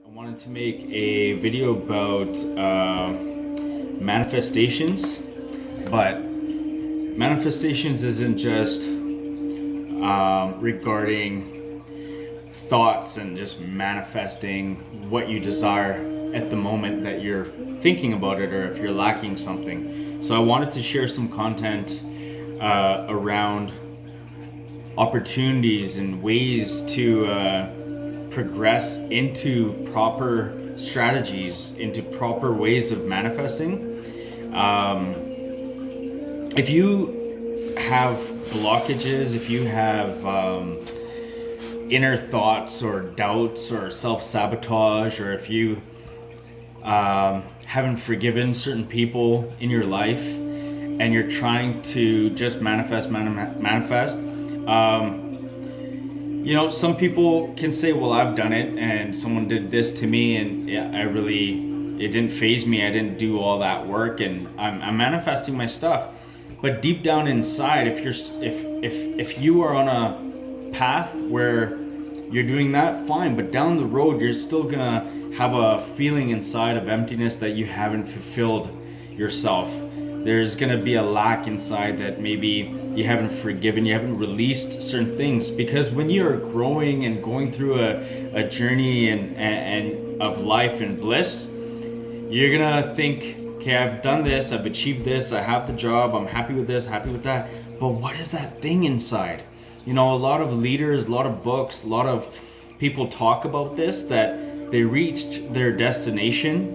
I wanted to make a video about manifestations, but manifestations isn't just regarding thoughts and just manifesting what you desire at the moment that you're thinking about it, or if you're lacking something. So I wanted to share some content around opportunities and ways to progress into proper strategies, into proper ways of manifesting. If you have blockages, if you have inner thoughts or doubts or self-sabotage, or if you haven't forgiven certain people in your life and you're trying to just manifest, some people can say, well, I've done it and someone did this to me and it didn't faze me. I didn't do all that work and I'm manifesting my stuff. But deep down inside, if you are on a path where you're doing that, fine. But down the road, you're still gonna have a feeling inside of emptiness that you haven't fulfilled yourself. There's gonna be a lack inside that maybe you haven't forgiven, you haven't released certain things. Because when you're growing and going through a journey and of life and bliss, you're gonna think, okay, I've done this, I've achieved this, I have the job, I'm happy with this, happy with that. But what is that thing inside? A lot of leaders, a lot of books, a lot of people talk about this, that they reached their destination.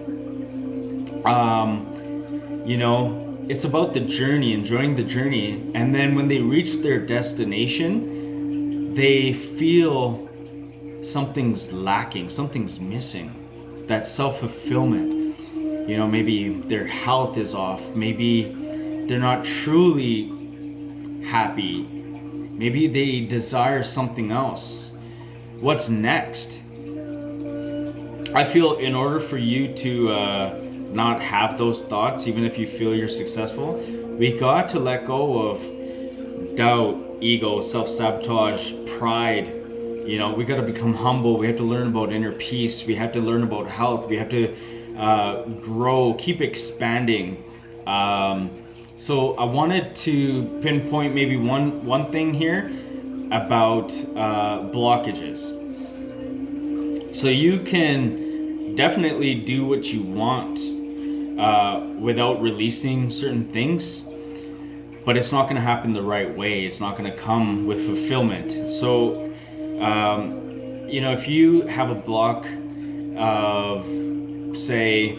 It's about the journey, enjoying the journey. And then when they reach their destination, they feel something's lacking, something's missing. That self-fulfillment. Maybe their health is off. Maybe they're not truly happy. Maybe they desire something else. What's next? I feel in order for you to not have those thoughts, even if you feel you're successful, we got to let go of doubt, ego, self-sabotage, pride. We got to become humble. We have to learn about inner peace. We have to learn about health. We have to grow, keep expanding. So I wanted to pinpoint maybe one thing here about blockages. So you can definitely do what you want without releasing certain things, but it's not going to happen the right way. It's not going to come with fulfillment. So if you have a block of, say,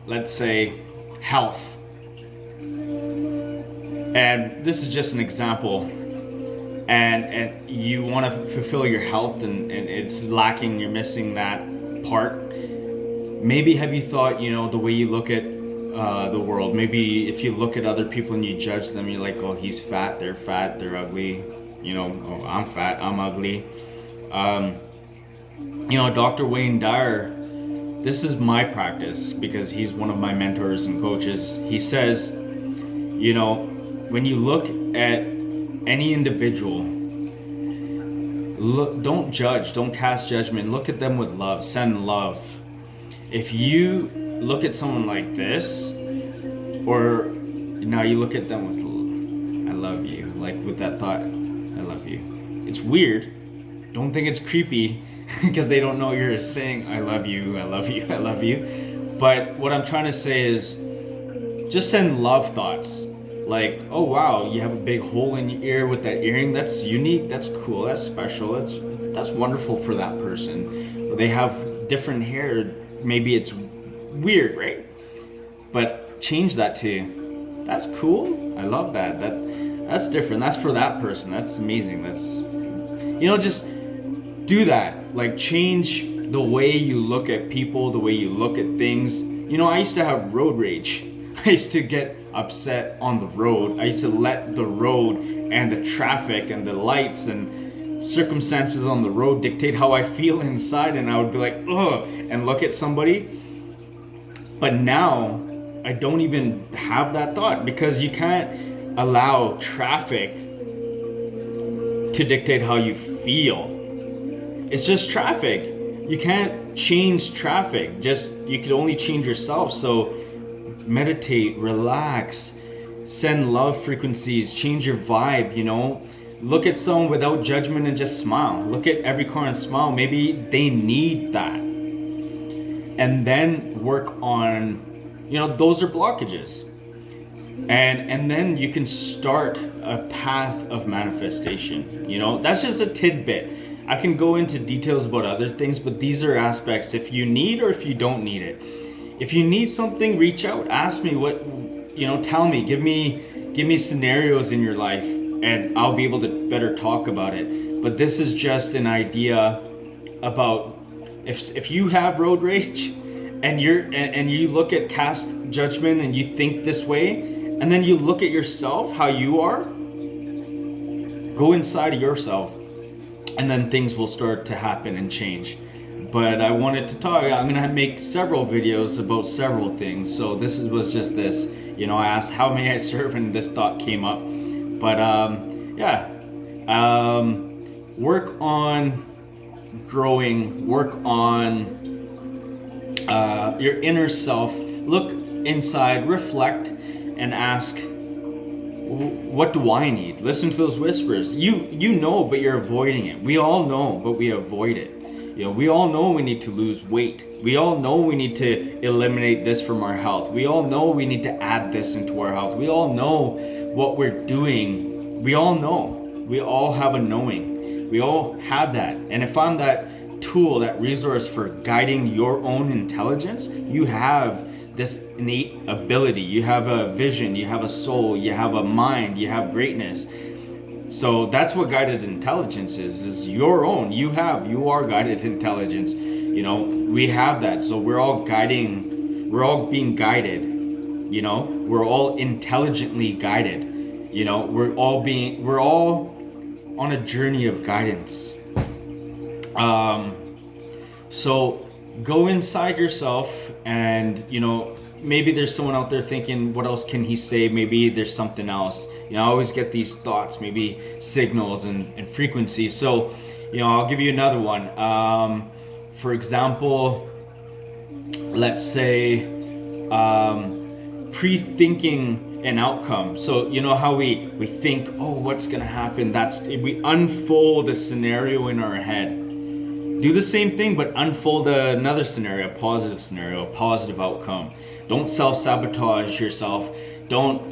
let's say health, and this is just an example, and you want to fulfill your health and it's lacking, you're missing that part. Maybe have you thought, the way you look at the world, maybe if you look at other people and you judge them, you're like, oh, he's fat, they're ugly, oh, I'm fat, I'm ugly. Dr. Wayne Dyer, this is my practice because he's one of my mentors and coaches. He says, when you look at any individual, don't judge, don't cast judgment, look at them with love, send love. If you look at someone like this, or now you look at them with, I love you, like with that thought, I love you. It's weird. Don't think it's creepy because they don't know you're saying, I love you, I love you, I love you. But what I'm trying to say is just send love thoughts. Like, oh wow, you have a big hole in your ear with that earring. That's unique. That's cool. That's special. That's wonderful for that person. Or they have different hair. Maybe it's weird, right? But change that to, that's cool. I love that. That's different. That's for that person. That's amazing. That's, just do that. Like, change the way you look at people, the way you look at things. I used to have road rage. I used to get upset on the road. I used to let the road and the traffic and the lights and circumstances on the road dictate how I feel inside, and I would be like, ugh, and look at somebody. But now I don't even have that thought, because you can't allow traffic to dictate how you feel. It's just traffic. You can't change traffic. You can only change yourself. So meditate, relax, send love frequencies, change your vibe, Look at someone without judgment and just smile. Look at every car and smile. Maybe they need that. And then work on, those are blockages. And then you can start a path of manifestation. That's just a tidbit. I can go into details about other things, but these are aspects if you need or if you don't need it. If you need something, reach out, ask me what, tell me, give me scenarios in your life, and I'll be able to better talk about it. But this is just an idea about if you have road rage and you look at cast judgment and you think this way, and then you look at yourself, how you are, go inside of yourself, and then things will start to happen and change. But I wanted to talk, I'm gonna make several videos about several things. So this was just this, I asked how may I serve, and this thought came up. But work on growing, work on your inner self, look inside, reflect, and ask, what do I need? Listen to those whispers. You know, but you're avoiding it. We all know, but we avoid it. We all know we need to lose weight. We all know we need to eliminate this from our health. We all know we need to add this into our health. We all know what we're doing. We all know. We all have a knowing. We all have that. And if I'm that tool, that resource for guiding your own intelligence, you have this innate ability. You have a vision, you have a soul, you have a mind, you have greatness. So that's what guided intelligence is your own. You are guided intelligence. We have that. So we're all being guided. We're all intelligently guided. We're all on a journey of guidance. So go inside yourself, and maybe there's someone out there thinking, what else can he say? Maybe there's something else. I always get these thoughts, maybe signals and frequencies. So I'll give you another one. For example, let's say pre-thinking an outcome. So how we think, oh, what's gonna happen? We unfold a scenario in our head. Do the same thing, but unfold another scenario, a positive outcome. Don't self-sabotage yourself. Don't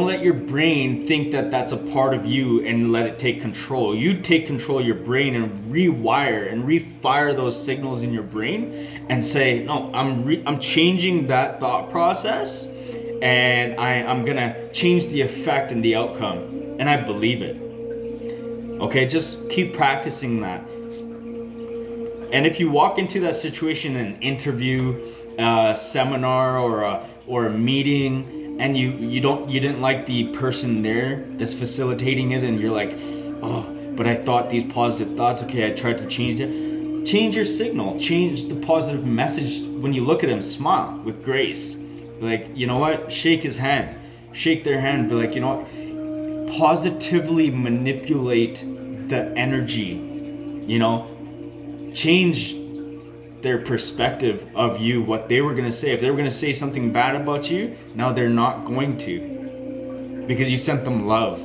let your brain think that that's a part of you and let it take control. You take control of your brain and rewire and refire those signals in your brain and say, no, I'm changing that thought process, and I'm gonna change the effect and the outcome, and I believe it. Okay, just keep practicing that. And if you walk into that situation in an interview, a seminar, or a meeting, and you didn't like the person there that's facilitating it, and you're like, oh, but I thought these positive thoughts, okay, I tried to change it. Change your signal, change the positive message. When you look at him, smile with grace. Be like, you know what? Shake his hand, shake their hand. Be like, positively manipulate the energy. Change their perspective of you, what they were going to say. If they were going to say something bad about you, now they're not going to, because you sent them love.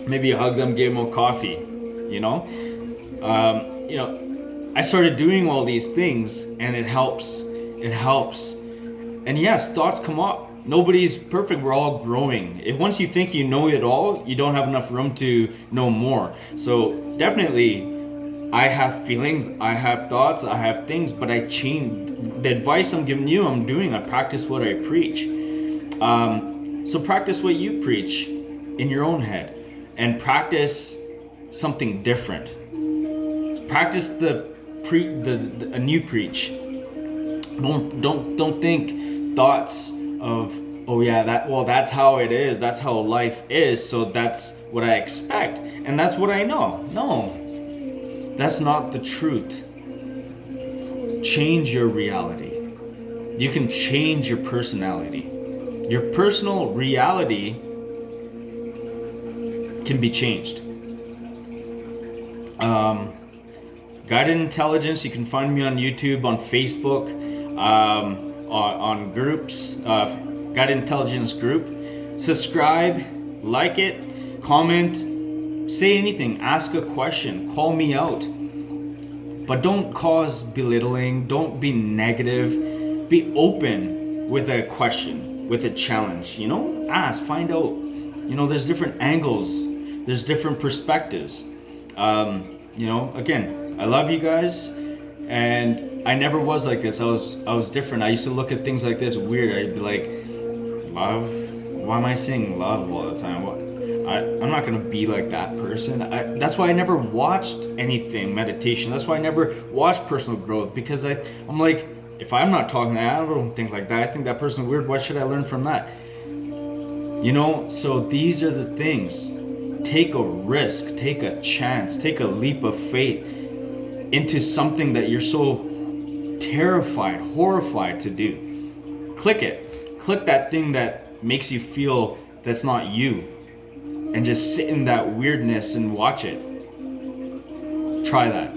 Maybe you hugged them, gave them a coffee. I started doing all these things, and it helps. And yes, thoughts come up. Nobody's perfect. We're all growing. If once you think you know it all, you don't have enough room to know more. So definitely, I have feelings, I have thoughts, I have things, but I change. The advice I'm giving you, I'm doing. I practice what I preach. So practice what you preach in your own head, and practice something different. Practice a new preach. Don't think thoughts of, oh yeah, that's how it is, that's how life is, so that's what I expect, and that's what I know. No. That's not the truth. Change your reality. You can change your personality. Your personal reality can be changed. Guided Intelligence. You can find me on YouTube, on Facebook, on groups, Guided Intelligence group. Subscribe, like it, comment, say anything, ask a question, call me out. But don't cause belittling, don't be negative, be open with a question, with a challenge, you know? Ask, find out. You know, there's different angles, there's different perspectives. You know, again, I love you guys, and I never was like this. I was different. I used to look at things like this weird. I'd be like, love? Why am I saying love all the time? I'm not gonna be like that person. That's why I never watched anything meditation. That's why I never watched personal growth, because I'm like, if I'm not talking, I don't think like that. I think that person's weird. What should I learn from that? You know, so these are the things. Take a risk, take a chance, take a leap of faith into something that you're so terrified, horrified to do. Click it. Click that thing that makes you feel that's not you. And just sit in that weirdness and watch it. Try that.